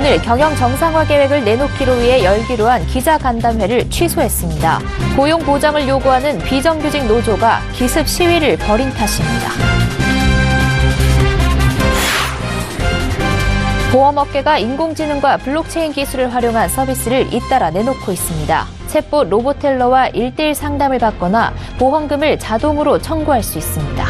오늘 경영 정상화 계획을 내놓기로 위해 열기로 한 기자간담회를 취소했습니다. 고용 보장을 요구하는 비정규직 노조가 기습 시위를 벌인 탓입니다. 보험업계가 인공지능과 블록체인 기술을 활용한 서비스를 잇따라 내놓고 있습니다. 챗봇 로보텔러와 1:1 상담을 받거나 보험금을 자동으로 청구할 수 있습니다.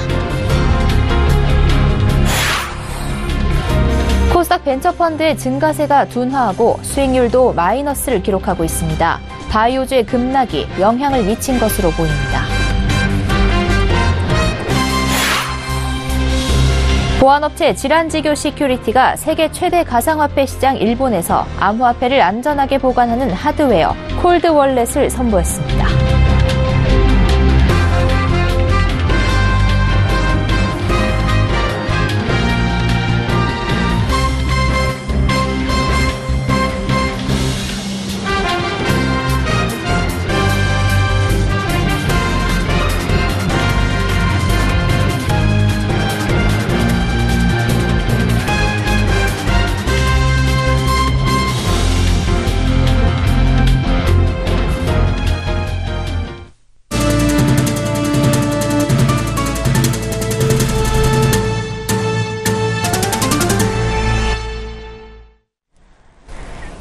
코스닥 벤처펀드의 증가세가 둔화하고 수익률도 마이너스를 기록하고 있습니다. 바이오주의 급락이 영향을 미친 것으로 보입니다. 보안업체 질환지교 시큐리티가 세계 최대 가상화폐 시장 일본에서 암호화폐를 안전하게 보관하는 하드웨어 콜드 월렛을 선보였습니다.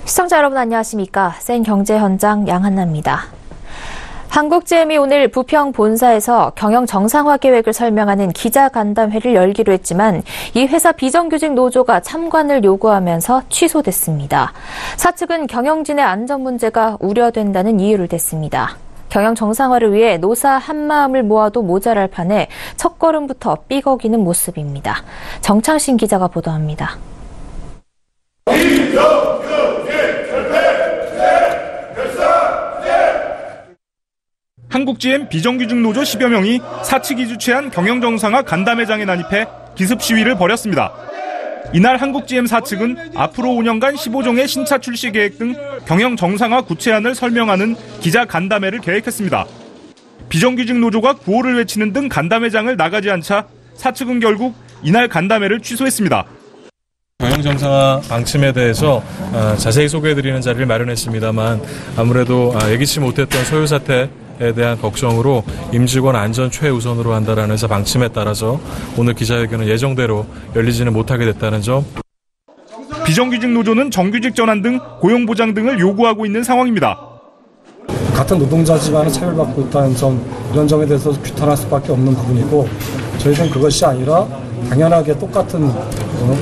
시청자 여러분 안녕하십니까? 센 경제 현장 양한나입니다. 한국GM이 오늘 부평 본사에서 경영 정상화 계획을 설명하는 기자간담회를 열기로 했지만 이 회사 비정규직 노조가 참관을 요구하면서 취소됐습니다. 사측은 경영진의 안전 문제가 우려된다는 이유를 댔습니다. 경영 정상화를 위해 노사 한마음을 모아도 모자랄 판에 첫걸음부터 삐걱이는 모습입니다. 정창신 기자가 보도합니다. 한국GM 비정규직 노조 10여 명이 사측이 주최한 경영정상화 간담회장에 난입해 기습 시위를 벌였습니다. 이날 한국GM 사측은 앞으로 5년간 15종의 신차 출시 계획 등 경영정상화 구체안을 설명하는 기자간담회를 계획했습니다. 비정규직 노조가 구호를 외치는 등 간담회장을 나가지 않자 사측은 결국 이날 간담회를 취소했습니다. 경영정상화 방침에 대해서 자세히 소개해드리는 자리를 마련했습니다만 아무래도 예기치 못했던 소요 사태에 대한 걱정으로 임직원 안전 최우선으로 한다라는 회사 방침에 따라서 오늘 기자회견은 예정대로 열리지는 못하게 됐다는 점. 비정규직 노조는 정규직 전환 등 고용보장 등을 요구하고 있는 상황입니다. 같은 노동자지만 차별받고 있다는 점, 이런 점에 대해서 규탄할 수밖에 없는 부분이고 저희는 그것이 아니라 당연하게 똑같은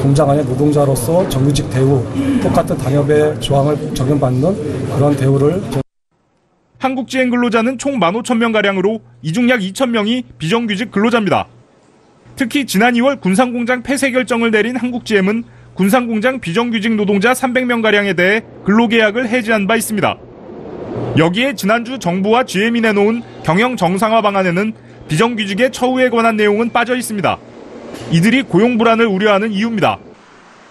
공장 안의 노동자로서 정규직 대우, 똑같은 당협의 조항을 적용받는 그런 대우를. 한국GM 근로자는 총 15,000명가량으로 이 중 약 2,000명이 비정규직 근로자입니다. 특히 지난 2월 군산공장 폐쇄 결정을 내린 한국GM은 군산공장 비정규직 노동자 300명가량에 대해 근로계약을 해지한 바 있습니다. 여기에 지난주 정부와 GM이 내놓은 경영 정상화 방안에는 비정규직의 처우에 관한 내용은 빠져 있습니다. 이들이 고용 불안을 우려하는 이유입니다.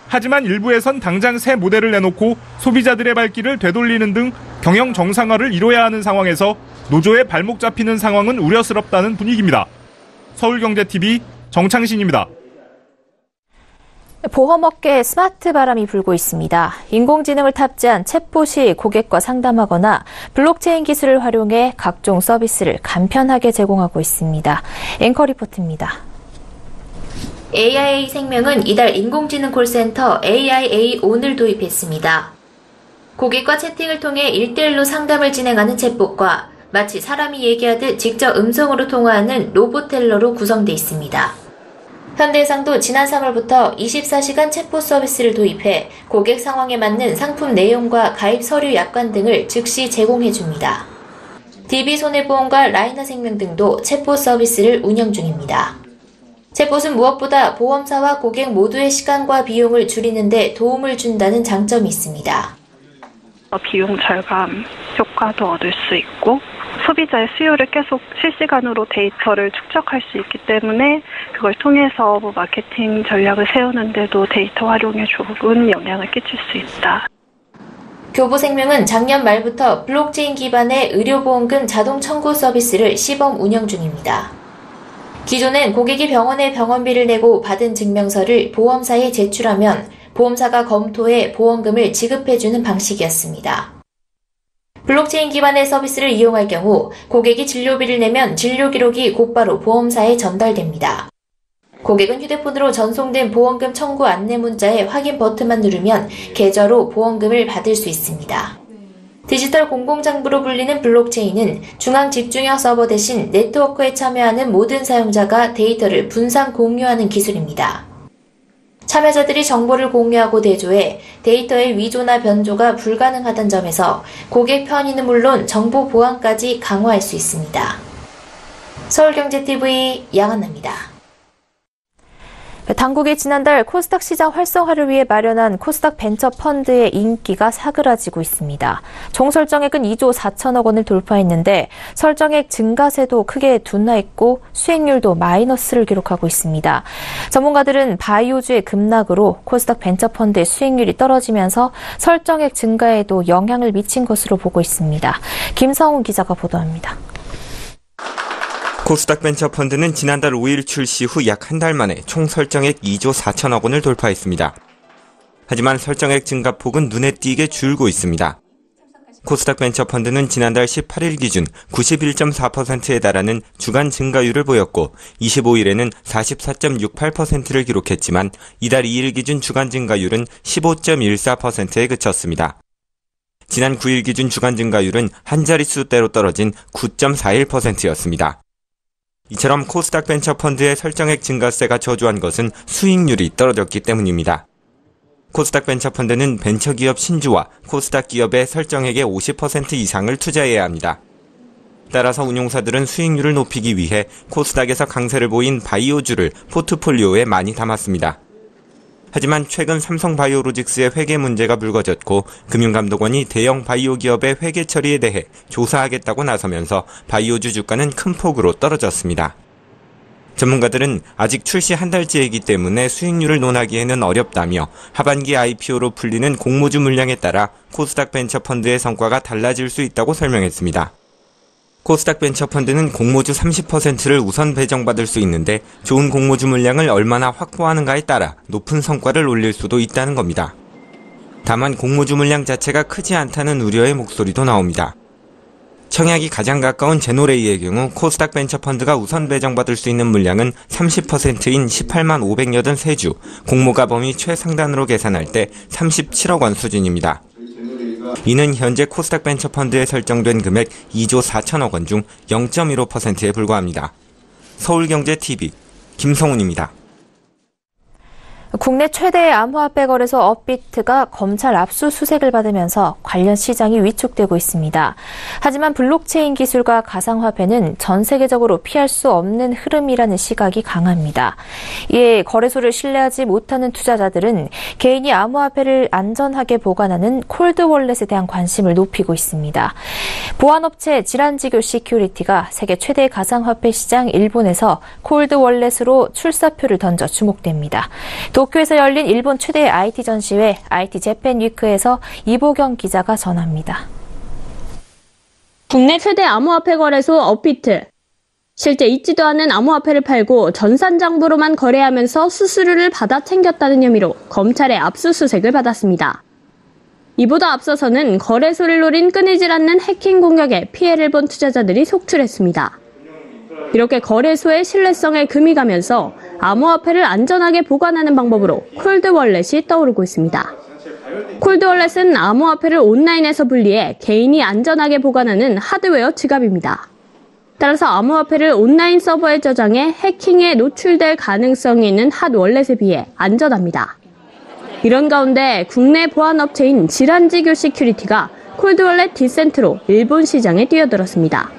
하지만 일부에선 당장 새 모델을 내놓고 소비자들의 발길을 되돌리는 등 경영 정상화를 이뤄야 하는 상황에서 노조의 발목 잡히는 상황은 우려스럽다는 분위기입니다. 서울경제TV 정창신입니다. 보험업계에 스마트 바람이 불고 있습니다. 인공지능을 탑재한 챗봇이 고객과 상담하거나 블록체인 기술을 활용해 각종 서비스를 간편하게 제공하고 있습니다. 앵커 리포트입니다. AIA 생명은 이달 인공지능 콜센터 AIA 온을 도입했습니다. 고객과 채팅을 통해 1:1로 상담을 진행하는 챗봇과 마치 사람이 얘기하듯 직접 음성으로 통화하는 로보텔러로 구성돼 있습니다. 현대해상도 지난 3월부터 24시간 챗봇 서비스를 도입해 고객 상황에 맞는 상품 내용과 가입 서류 약관 등을 즉시 제공해줍니다. DB손해보험과 라이나생명 등도 챗봇 서비스를 운영 중입니다. 챗봇은 무엇보다 보험사와 고객 모두의 시간과 비용을 줄이는 데 도움을 준다는 장점이 있습니다. 비용 절감 효과도 얻을 수 있고 소비자의 수요를 계속 실시간으로 데이터를 축적할 수 있기 때문에 그걸 통해서 마케팅 전략을 세우는 데도 데이터 활용에 좋은 영향을 끼칠 수 있다. 교보생명은 작년 말부터 블록체인 기반의 의료보험금 자동 청구 서비스를 시범 운영 중입니다. 기존엔 고객이 병원에 병원비를 내고 받은 증명서를 보험사에 제출하면 보험사가 검토해 보험금을 지급해주는 방식이었습니다. 블록체인 기반의 서비스를 이용할 경우 고객이 진료비를 내면 진료 기록이 곧바로 보험사에 전달됩니다. 고객은 휴대폰으로 전송된 보험금 청구 안내 문자에 확인 버튼만 누르면 계좌로 보험금을 받을 수 있습니다. 디지털 공공장부로 불리는 블록체인은 중앙 집중형 서버 대신 네트워크에 참여하는 모든 사용자가 데이터를 분산 공유하는 기술입니다. 참여자들이 정보를 공유하고 대조해 데이터의 위조나 변조가 불가능하다는 점에서 고객 편의는 물론 정보 보안까지 강화할 수 있습니다. 서울경제TV 양한나입니다. 당국이 지난달 코스닥 시장 활성화를 위해 마련한 코스닥 벤처 펀드의 인기가 사그라지고 있습니다. 총 설정액은 2조 4천억 원을 돌파했는데 설정액 증가세도 크게 둔화했고 수익률도 마이너스를 기록하고 있습니다. 전문가들은 바이오주의 급락으로 코스닥 벤처 펀드의 수익률이 떨어지면서 설정액 증가에도 영향을 미친 것으로 보고 있습니다. 김성훈 기자가 보도합니다. 코스닥 벤처펀드는 지난달 5일 출시 후 약 한 달 만에 총 설정액 2조 4천억 원을 돌파했습니다. 하지만 설정액 증가폭은 눈에 띄게 줄고 있습니다. 코스닥 벤처펀드는 지난달 18일 기준 91.4%에 달하는 주간 증가율을 보였고 25일에는 44.68%를 기록했지만 이달 2일 기준 주간 증가율은 15.14%에 그쳤습니다. 지난 9일 기준 주간 증가율은 한 자릿수대로 떨어진 9.41%였습니다. 이처럼 코스닥 벤처펀드의 설정액 증가세가 저조한 것은 수익률이 떨어졌기 때문입니다. 코스닥 벤처펀드는 벤처기업 신주와 코스닥 기업의 설정액의 50% 이상을 투자해야 합니다. 따라서 운용사들은 수익률을 높이기 위해 코스닥에서 강세를 보인 바이오주를 포트폴리오에 많이 담았습니다. 하지만 최근 삼성바이오로직스의 회계 문제가 불거졌고 금융감독원이 대형 바이오 기업의 회계 처리에 대해 조사하겠다고 나서면서 바이오주 주가는 큰 폭으로 떨어졌습니다. 전문가들은 아직 출시 한 달째이기 때문에 수익률을 논하기에는 어렵다며 하반기 IPO로 풀리는 공모주 물량에 따라 코스닥 벤처펀드의 성과가 달라질 수 있다고 설명했습니다. 코스닥 벤처펀드는 공모주 30%를 우선 배정받을 수 있는데 좋은 공모주 물량을 얼마나 확보하는가에 따라 높은 성과를 올릴 수도 있다는 겁니다. 다만 공모주 물량 자체가 크지 않다는 우려의 목소리도 나옵니다. 청약이 가장 가까운 제노레이의 경우 코스닥 벤처펀드가 우선 배정받을 수 있는 물량은 30%인 18만 583주, 공모가 범위 최상단으로 계산할 때 37억 원 수준입니다. 이는 현재 코스닥 벤처펀드에 설정된 금액 2조 4천억 원 중 0.15%에 불과합니다. 서울경제TV 김성훈입니다. 국내 최대의 암호화폐 거래소 업비트가 검찰 압수수색을 받으면서 관련 시장이 위축되고 있습니다. 하지만 블록체인 기술과 가상화폐는 전 세계적으로 피할 수 없는 흐름이라는 시각이 강합니다. 이에 거래소를 신뢰하지 못하는 투자자들은 개인이 암호화폐를 안전하게 보관하는 콜드월렛에 대한 관심을 높이고 있습니다. 보안업체 질환지교 시큐리티가 세계 최대 가상화폐 시장 일본에서 콜드월렛으로 출사표를 던져 주목됩니다. 도쿄에서 열린 일본 최대 IT 전시회 IT 재팬 위크에서 이보경 기자가 전합니다. 국내 최대 암호화폐 거래소 업비트. 실제 있지도 않은 암호화폐를 팔고 전산장부로만 거래하면서 수수료를 받아 챙겼다는 혐의로 검찰의 압수수색을 받았습니다. 이보다 앞서서는 거래소를 노린 끊이질 않는 해킹 공격에 피해를 본 투자자들이 속출했습니다. 이렇게 거래소의 신뢰성에 금이 가면서 암호화폐를 안전하게 보관하는 방법으로 콜드월렛이 떠오르고 있습니다. 콜드월렛은 암호화폐를 온라인에서 분리해 개인이 안전하게 보관하는 하드웨어 지갑입니다. 따라서 암호화폐를 온라인 서버에 저장해 해킹에 노출될 가능성이 있는 핫월렛에 비해 안전합니다. 이런 가운데 국내 보안업체인 질환지교 시큐리티가 콜드월렛 디센트로 일본 시장에 뛰어들었습니다.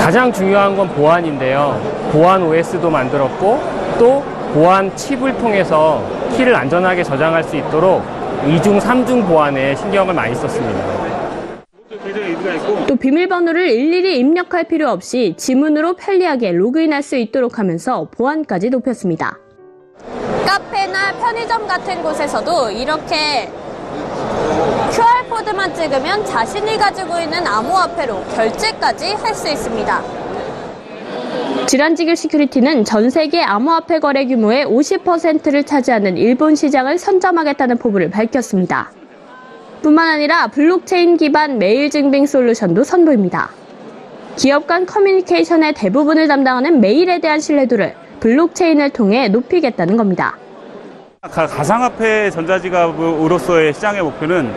가장 중요한 건 보안인데요. 보안 OS도 만들었고 또 보안 칩을 통해서 키를 안전하게 저장할 수 있도록 2중, 3중 보안에 신경을 많이 썼습니다. 또 비밀번호를 일일이 입력할 필요 없이 지문으로 편리하게 로그인할 수 있도록 하면서 보안까지 높였습니다. 카페나 편의점 같은 곳에서도 이렇게 QR코드만 찍으면 자신이 가지고 있는 암호화폐로 결제까지 할 수 있습니다. 지란지길 시큐리티는 전 세계 암호화폐 거래 규모의 50%를 차지하는 일본 시장을 선점하겠다는 포부를 밝혔습니다. 뿐만 아니라 블록체인 기반 메일 증빙 솔루션도 선보입니다. 기업 간 커뮤니케이션의 대부분을 담당하는 메일에 대한 신뢰도를 블록체인을 통해 높이겠다는 겁니다. 가상화폐 전자지갑으로서의 시장의 목표는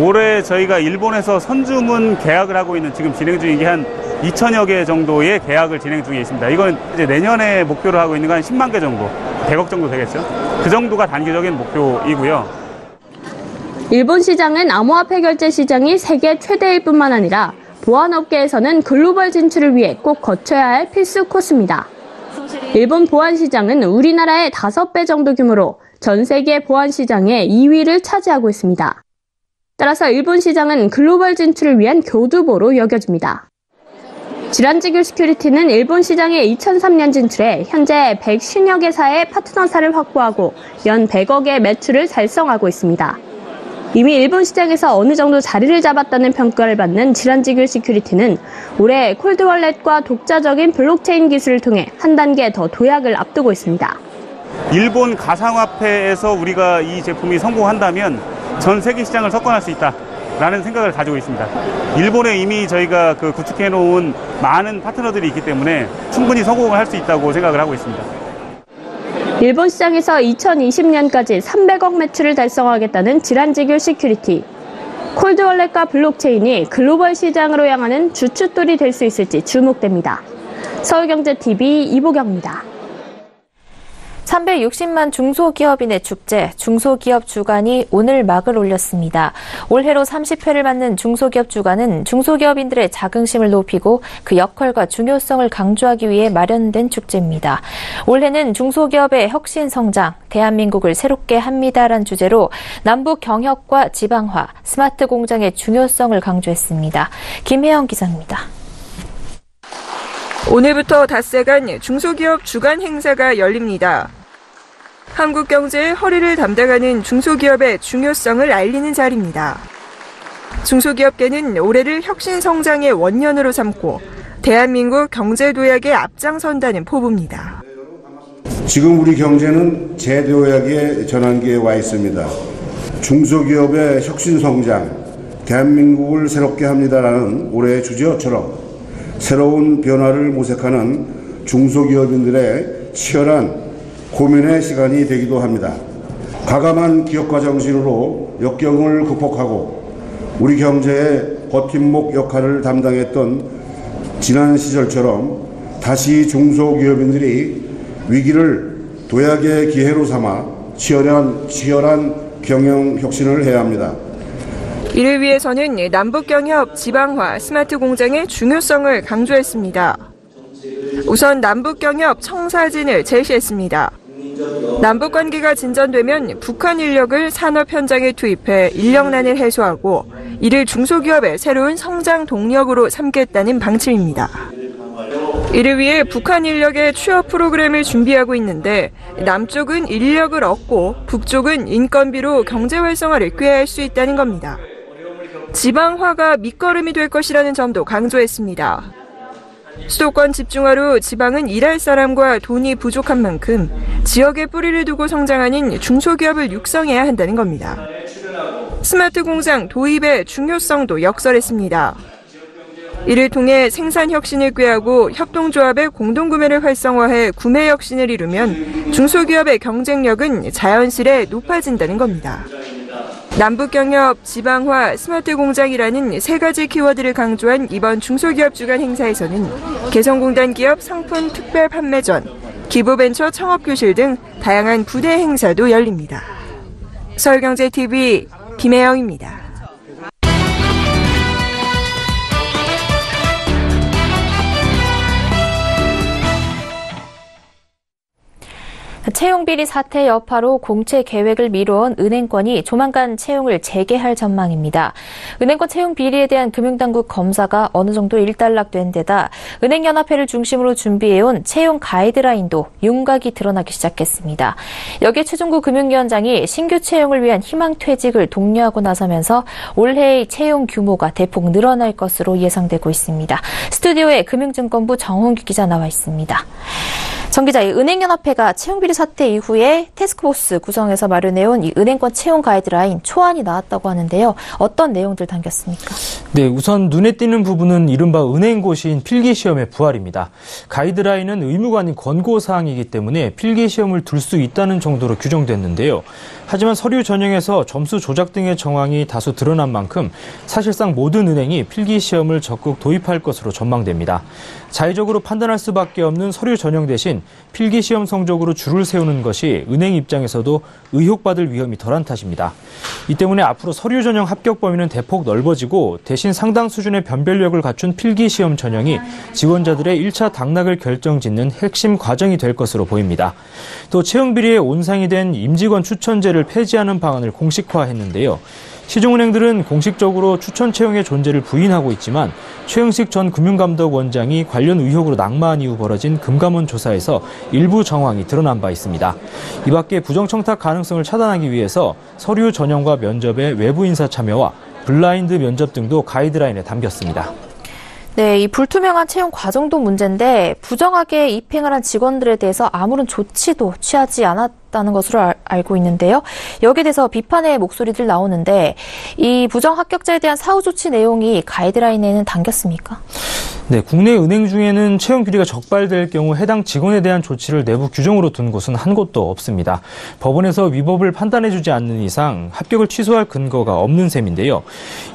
올해 저희가 일본에서 선주문 계약을 하고 있는 지금 진행 중인 게 한 2천여 개 정도의 계약을 진행 중에 있습니다. 이건 이제 내년에 목표로 하고 있는 건 한 10만 개 정도, 100억 정도 되겠죠. 그 정도가 단기적인 목표이고요. 일본 시장은 암호화폐 결제 시장이 세계 최대일 뿐만 아니라 보안업계에서는 글로벌 진출을 위해 꼭 거쳐야 할 필수 코스입니다. 일본 보안 시장은 우리나라의 5배 정도 규모로 전 세계 보안 시장의 2위를 차지하고 있습니다. 따라서 일본 시장은 글로벌 진출을 위한 교두보로 여겨집니다. 지란지길 시큐리티는 일본 시장에 2003년 진출해 현재 150여 개사의 파트너사를 확보하고 연 100억의 매출을 달성하고 있습니다. 이미 일본 시장에서 어느 정도 자리를 잡았다는 평가를 받는 지란지길 시큐리티는 올해 콜드월렛과 독자적인 블록체인 기술을 통해 한 단계 더 도약을 앞두고 있습니다. 일본 가상화폐에서 우리가 이 제품이 성공한다면 전 세계 시장을 석권할 수 있다라는 생각을 가지고 있습니다. 일본에 이미 저희가 구축해놓은 많은 파트너들이 있기 때문에 충분히 성공을 할 수 있다고 생각을 하고 있습니다. 일본 시장에서 2020년까지 300억 매출을 달성하겠다는 지란지길 시큐리티. 콜드월렛과 블록체인이 글로벌 시장으로 향하는 주춧돌이 될 수 있을지 주목됩니다. 서울경제TV 이보경입니다. 360만 중소기업인의 축제, 중소기업 주간이 오늘 막을 올렸습니다. 올해로 30회를 맞는 중소기업 주간은 중소기업인들의 자긍심을 높이고 그 역할과 중요성을 강조하기 위해 마련된 축제입니다. 올해는 중소기업의 혁신 성장, 대한민국을 새롭게 합니다란 주제로 남북 경협과 지방화, 스마트 공장의 중요성을 강조했습니다. 김혜영 기자입니다. 오늘부터 닷새간 중소기업 주간 행사가 열립니다. 한국 경제의 허리를 담당하는 중소기업의 중요성을 알리는 자리입니다. 중소기업계는 올해를 혁신 성장의 원년으로 삼고 대한민국 경제 도약에 앞장선다는 포부입니다. 지금 우리 경제는 재도약의 전환기에 와 있습니다. 중소기업의 혁신 성장, 대한민국을 새롭게 합니다라는 올해의 주제어처럼 새로운 변화를 모색하는 중소기업인들의 치열한 고민의 시간이 되기도 합니다. 과감한 기업가 정신으로 역경을 극복하고 우리 경제의 버팀목 역할을 담당했던 지난 시절처럼 다시 중소기업인들이 위기를 도약의 기회로 삼아 치열한 경영 혁신을 해야 합니다. 이를 위해서는 남북경협, 지방화, 스마트 공장의 중요성을 강조했습니다. 우선 남북경협 청사진을 제시했습니다. 남북관계가 진전되면 북한 인력을 산업 현장에 투입해 인력난을 해소하고 이를 중소기업의 새로운 성장 동력으로 삼겠다는 방침입니다. 이를 위해 북한 인력의 취업 프로그램을 준비하고 있는데 남쪽은 인력을 얻고 북쪽은 인건비로 경제 활성화를 꾀할 수 있다는 겁니다. 지방화가 밑거름이 될 것이라는 점도 강조했습니다. 수도권 집중화로 지방은 일할 사람과 돈이 부족한 만큼 지역에 뿌리를 두고 성장하는 중소기업을 육성해야 한다는 겁니다. 스마트 공장 도입의 중요성도 역설했습니다. 이를 통해 생산 혁신을 꾀하고 협동조합의 공동구매를 활성화해 구매 혁신을 이루면 중소기업의 경쟁력은 자연스레 높아진다는 겁니다. 남북경협, 지방화, 스마트 공장이라는 세 가지 키워드를 강조한 이번 중소기업 주간 행사에서는 개성공단 기업 상품 특별 판매전, 기부벤처 창업교실 등 다양한 부대 행사도 열립니다. 서울경제TV 김혜영입니다. 채용비리 사태 여파로 공채 계획을 미뤄온 은행권이 조만간 채용을 재개할 전망입니다. 은행권 채용 비리에 대한 금융당국 검사가 어느 정도 일단락된 데다 은행연합회를 중심으로 준비해온 채용 가이드라인도 윤곽이 드러나기 시작했습니다. 여기에 최종구 금융위원장이 신규 채용을 위한 희망퇴직을 독려하고 나서면서 올해의 채용 규모가 대폭 늘어날 것으로 예상되고 있습니다. 스튜디오에 금융증권부 정홍규 기자 나와 있습니다. 정 기자, 은행연합회가 채용비리 사태 이후에 태스크포스 구성해서 마련해온 이 은행권 채용 가이드라인 초안이 나왔다고 하는데요. 어떤 내용들 담겼습니까? 네, 우선 눈에 띄는 부분은 이른바 은행고시인 필기시험의 부활입니다. 가이드라인은 의무가 아닌 권고사항이기 때문에 필기시험을 둘 수 있다는 정도로 규정됐는데요. 하지만 서류 전형에서 점수 조작 등의 정황이 다수 드러난 만큼 사실상 모든 은행이 필기시험을 적극 도입할 것으로 전망됩니다. 자의적으로 판단할 수밖에 없는 서류 전형 대신 필기시험 성적으로 줄을 세우는 것이 은행 입장에서도 의혹받을 위험이 덜한 탓입니다. 이 때문에 앞으로 서류 전형 합격 범위는 대폭 넓어지고 대신 상당 수준의 변별력을 갖춘 필기시험 전형이 지원자들의 1차 당락을 결정짓는 핵심 과정이 될 것으로 보입니다. 또 채용비리의 온상이 된 임직원 추천제를 폐지하는 방안을 공식화했는데요. 시중은행들은 공식적으로 추천 채용의 존재를 부인하고 있지만 최영식 전 금융감독원장이 관련 의혹으로 낙마한 이후 벌어진 금감원 조사에서 일부 정황이 드러난 바 있습니다. 이 밖에 부정청탁 가능성을 차단하기 위해서 서류 전형과 면접의 외부 인사 참여와 블라인드 면접 등도 가이드라인에 담겼습니다. 네, 이 불투명한 채용 과정도 문제인데 부정하게 입행을 한 직원들에 대해서 아무런 조치도 취하지 않았다는 것으로 알고 있는데요. 여기에 대해서 비판의 목소리들 나오는데 이 부정 합격자에 대한 사후 조치 내용이 가이드라인에는 담겼습니까? 네, 국내 은행 중에는 채용 비리가 적발될 경우 해당 직원에 대한 조치를 내부 규정으로 둔 곳은 한 곳도 없습니다. 법원에서 위법을 판단해주지 않는 이상 합격을 취소할 근거가 없는 셈인데요.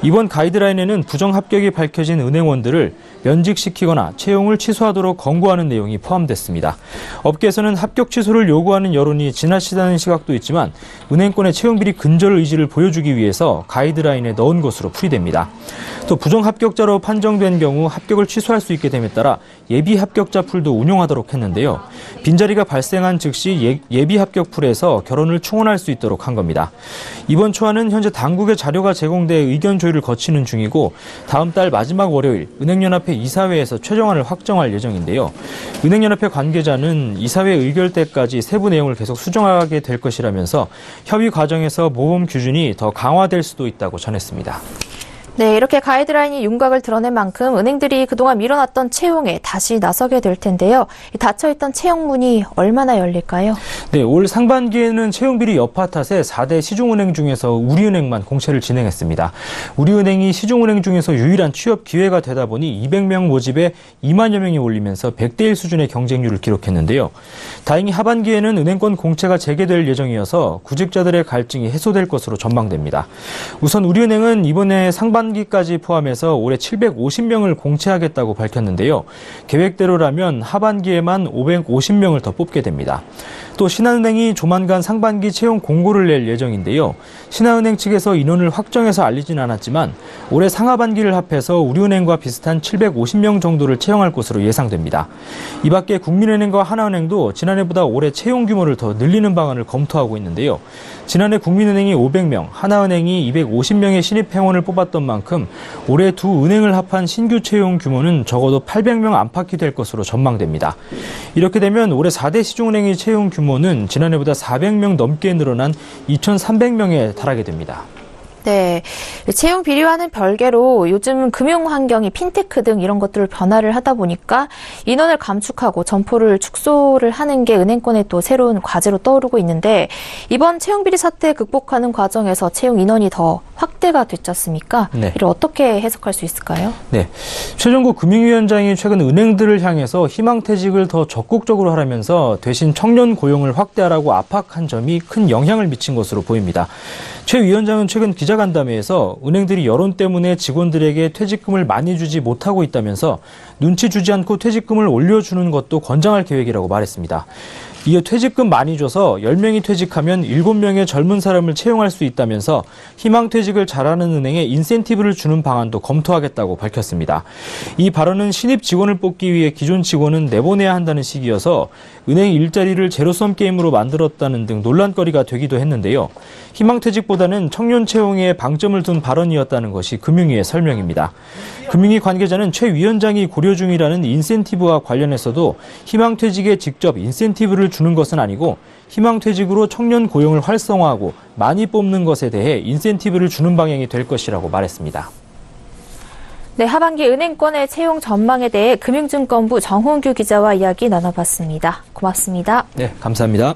이번 가이드라인에는 부정 합격이 밝혀진 은행원들을 면직시키거나 채용을 취소하도록 권고하는 내용이 포함됐습니다. 업계에서는 합격 취소를 요구하는 여론이 지나치다는 시각도 있지만 은행권의 채용비리 근절 의지를 보여주기 위해서 가이드라인에 넣은 것으로 풀이됩니다. 또 부정 합격자로 판정된 경우 합격을 취소할 수 있게 됨에 따라 예비 합격자 풀도 운용하도록 했는데요. 빈자리가 발생한 즉시 예비 합격 풀에서 결혼을 충원할 수 있도록 한 겁니다. 이번 초안은 현재 당국의 자료가 제공돼 의견 조율을 거치는 중이고 다음 달 마지막 월요일 은행연합회 이사회에서 최종안을 확정할 예정인데요. 은행연합회 관계자는 이사회 의결 때까지 세부 내용을 계속 수정하게 될 것이라면서 협의 과정에서 모범 기준이 더 강화될 수도 있다고 전했습니다. 네, 이렇게 가이드라인이 윤곽을 드러낸 만큼 은행들이 그동안 밀어놨던 채용에 다시 나서게 될 텐데요. 닫혀있던 채용문이 얼마나 열릴까요? 네, 올 상반기에는 채용비리 여파 탓에 4대 시중은행 중에서 우리은행만 공채를 진행했습니다. 우리은행이 시중은행 중에서 유일한 취업 기회가 되다 보니 200명 모집에 2만여 명이 몰리면서 100대1 수준의 경쟁률을 기록했는데요. 다행히 하반기에는 은행권 공채가 재개될 예정이어서 구직자들의 갈증이 해소될 것으로 전망됩니다. 우선 우리은행은 이번에 상반기까지 포함해서 올해 750명을 공채하겠다고 밝혔는데요. 계획대로라면 하반기에만 550명을 더 뽑게 됩니다. 또 신한은행이 조만간 상반기 채용 공고를 낼 예정인데요. 신한은행 측에서 인원을 확정해서 알리진 않았지만 올해 상하반기를 합해서 우리은행과 비슷한 750명 정도를 채용할 것으로 예상됩니다. 이 밖에 국민은행과 하나은행도 지난해보다 올해 채용 규모를 더 늘리는 방안을 검토하고 있는데요. 지난해 국민은행이 500명, 하나은행이 250명의 신입 회원을 뽑았던 만큼 올해 두 은행을 합한 신규 채용 규모는 적어도 800명 안팎이 될 것으로 전망됩니다. 이렇게 되면 올해 4대 시중은행의 채용 규모는 지난해보다 400명 넘게 늘어난 2,300명에 달하게 됩니다. 네, 채용 비리와는 별개로 요즘 금융 환경이 핀테크 등 이런 것들을 변화를 하다 보니까 인원을 감축하고 점포를 축소를 하는 게 은행권의 또 새로운 과제로 떠오르고 있는데 이번 채용 비리 사태 극복하는 과정에서 채용 인원이 더 확대가 됐지 않습니까? 네. 이를 어떻게 해석할 수 있을까요? 네, 최종구 금융위원장이 최근 은행들을 향해서 희망퇴직을 더 적극적으로 하라면서 대신 청년 고용을 확대하라고 압박한 점이 큰 영향을 미친 것으로 보입니다. 최 위원장은 최근 기자간담회에서 은행들이 여론 때문에 직원들에게 퇴직금을 많이 주지 못하고 있다면서 눈치 주지 않고 퇴직금을 올려주는 것도 권장할 계획이라고 말했습니다. 이어 퇴직금 많이 줘서 10명이 퇴직하면 7명의 젊은 사람을 채용할 수 있다면서 희망퇴직을 잘하는 은행에 인센티브를 주는 방안도 검토하겠다고 밝혔습니다. 이 발언은 신입 직원을 뽑기 위해 기존 직원은 내보내야 한다는 식이어서 은행 일자리를 제로섬 게임으로 만들었다는 등 논란거리가 되기도 했는데요. 희망퇴직보다는 청년 채용에 방점을 둔 발언이었다는 것이 금융위의 설명입니다. 금융위 관계자는 최 위원장이 고려 중이라는 인센티브와 관련해서도 희망퇴직에 직접 인센티브를 주는 것은 아니고 희망퇴직으로 청년 고용을 활성화하고 많이 뽑는 것에 대해 인센티브를 주는 방향이 될 것이라고 말했습니다. 네, 하반기 은행권의 채용 전망에 대해 금융증권부 정홍규 기자와 이야기 나눠봤습니다. 고맙습니다. 네, 감사합니다.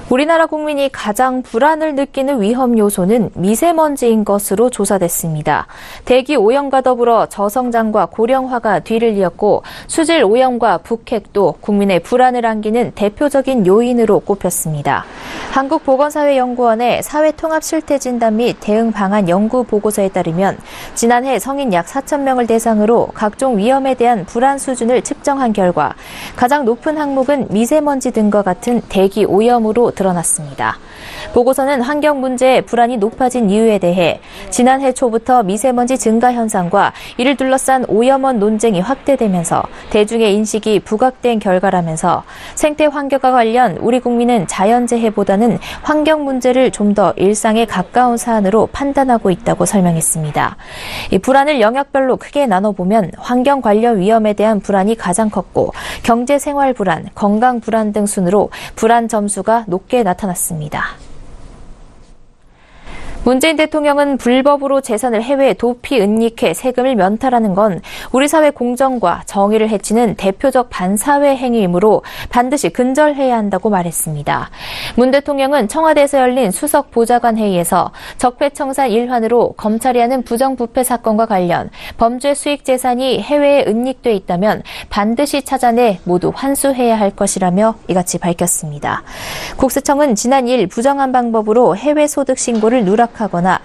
우리나라 국민이 가장 불안을 느끼는 위험 요소는 미세먼지인 것으로 조사됐습니다. 대기 오염과 더불어 저성장과 고령화가 뒤를 이었고 수질 오염과 북핵도 국민의 불안을 안기는 대표적인 요인으로 꼽혔습니다. 한국보건사회연구원의 사회통합실태진단 및 대응 방안 연구 보고서에 따르면 지난해 성인 약 4,000명을 대상으로 각종 위험에 대한 불안 수준을 측정한 결과 가장 높은 항목은 미세먼지 등과 같은 대기 오염으로 드러났습니다. 보고서는 환경 문제에 불안이 높아진 이유에 대해 지난해 초부터 미세먼지 증가 현상과 이를 둘러싼 오염원 논쟁이 확대되면서 대중의 인식이 부각된 결과라면서 생태 환경과 관련 우리 국민은 자연재해보다는 환경 문제를 좀 더 일상에 가까운 사안으로 판단하고 있다고 설명했습니다. 이 불안을 영역별로 크게 나눠보면 환경 관련 위험에 대한 불안이 가장 컸고 경제 생활 불안, 건강 불안 등 순으로 불안 점수가 높게 나타났습니다. 문재인 대통령은 불법으로 재산을 해외에 도피 은닉해 세금을 면탈하는 건 우리 사회 공정과 정의를 해치는 대표적 반사회 행위이므로 반드시 근절해야 한다고 말했습니다. 문 대통령은 청와대에서 열린 수석 보좌관 회의에서 적폐청산 일환으로 검찰이 하는 부정부패 사건과 관련 범죄 수익 재산이 해외에 은닉돼 있다면 반드시 찾아내 모두 환수해야 할 것이라며 이같이 밝혔습니다. 국세청은 지난 2일 부정한 방법으로 해외 소득 신고를 누락하거나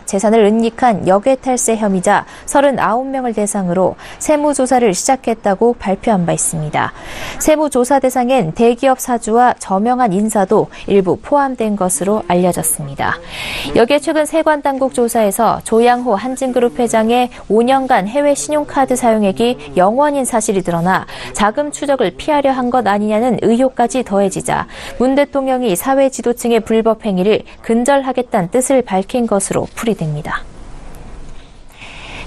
재산을 은닉한 역외탈세 혐의자 39명을 대상으로 세무조사를 시작했다고 발표한 바 있습니다. 세무조사 대상엔 대기업 사주와 저명한 인사도 일부 포함된 것으로 알려졌습니다. 여기에 최근 세관당국 조사에서 조양호 한진그룹 회장의 5년간 해외 신용카드 사용액이 0원인 사실이 드러나 자금 추적을 피하려 한 것 아니냐는 의혹까지 더해지자 문 대통령이 사회 지도층의 불법 행위를 근절하겠다는 뜻을 밝힌 것으로 풀이됩니다.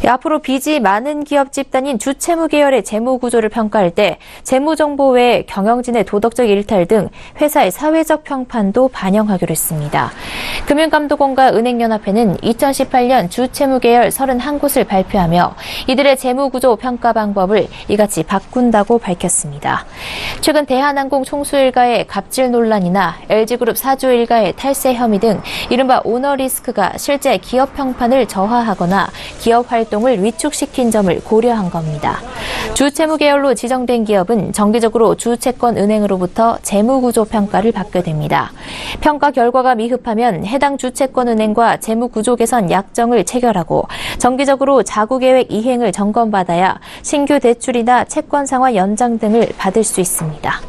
앞으로 빚이 많은 기업 집단인 주채무 계열의 재무 구조를 평가할 때 재무정보 외에 경영진의 도덕적 일탈 등 회사의 사회적 평판도 반영하기로 했습니다. 금융감독원과 은행연합회는 2018년 주채무 계열 31곳을 발표하며 이들의 재무 구조 평가 방법을 이같이 바꾼다고 밝혔습니다. 최근 대한항공 총수 일가의 갑질 논란이나 LG그룹 사주 일가의 탈세 혐의 등 이른바 오너리스크가 실제 기업 평판을 저하하거나 기업 활동을 위축시킨 점을 고려한 겁니다. 주채무 계열로 지정된 기업은 정기적으로 주채권 은행으로부터 재무구조 평가를 받게 됩니다. 평가 결과가 미흡하면 해당 주채권 은행과 재무구조 개선 약정을 체결하고 정기적으로 자구계획 이행을 점검받아야 신규 대출이나 채권 상환 연장 등을 받을 수 있습니다.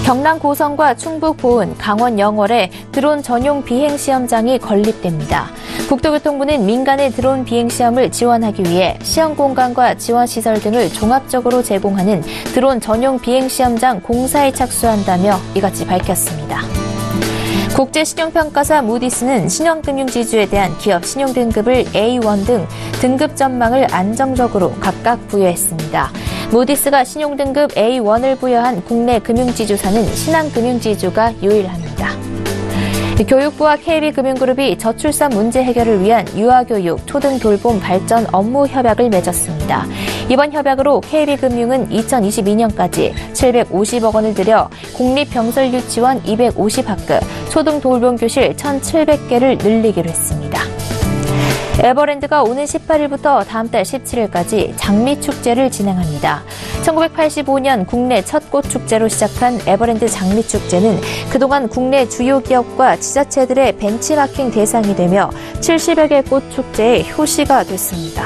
경남 고성과 충북 보은, 강원 영월에 드론 전용 비행시험장이 건립됩니다. 국토교통부는 민간의 드론 비행시험을 지원하기 위해 시험 공간과 지원시설 등을 종합적으로 제공하는 드론 전용 비행시험장 공사에 착수한다며 이같이 밝혔습니다. 국제신용평가사 무디스는 신용금융지주에 대한 기업 신용등급을 A1 등 등급 전망을 안정적으로 각각 부여했습니다. 무디스가 신용등급 A1을 부여한 국내 금융지주사는 신한금융지주가 유일합니다. 교육부와 KB금융그룹이 저출산 문제 해결을 위한 유아교육, 초등돌봄 발전 업무 협약을 맺었습니다. 이번 협약으로 KB금융은 2022년까지 750억 원을 들여 공립병설유치원 250학급, 초등돌봄교실 1,700개를 늘리기로 했습니다. 에버랜드가 오는 18일부터 다음 달 17일까지 장미축제를 진행합니다. 1985년 국내 첫 꽃축제로 시작한 에버랜드 장미축제는 그동안 국내 주요 기업과 지자체들의 벤치마킹 대상이 되며 70여 개 꽃축제의 효시가 됐습니다.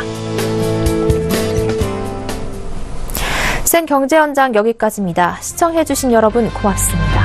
센 경제 현장 여기까지입니다. 시청해주신 여러분 고맙습니다.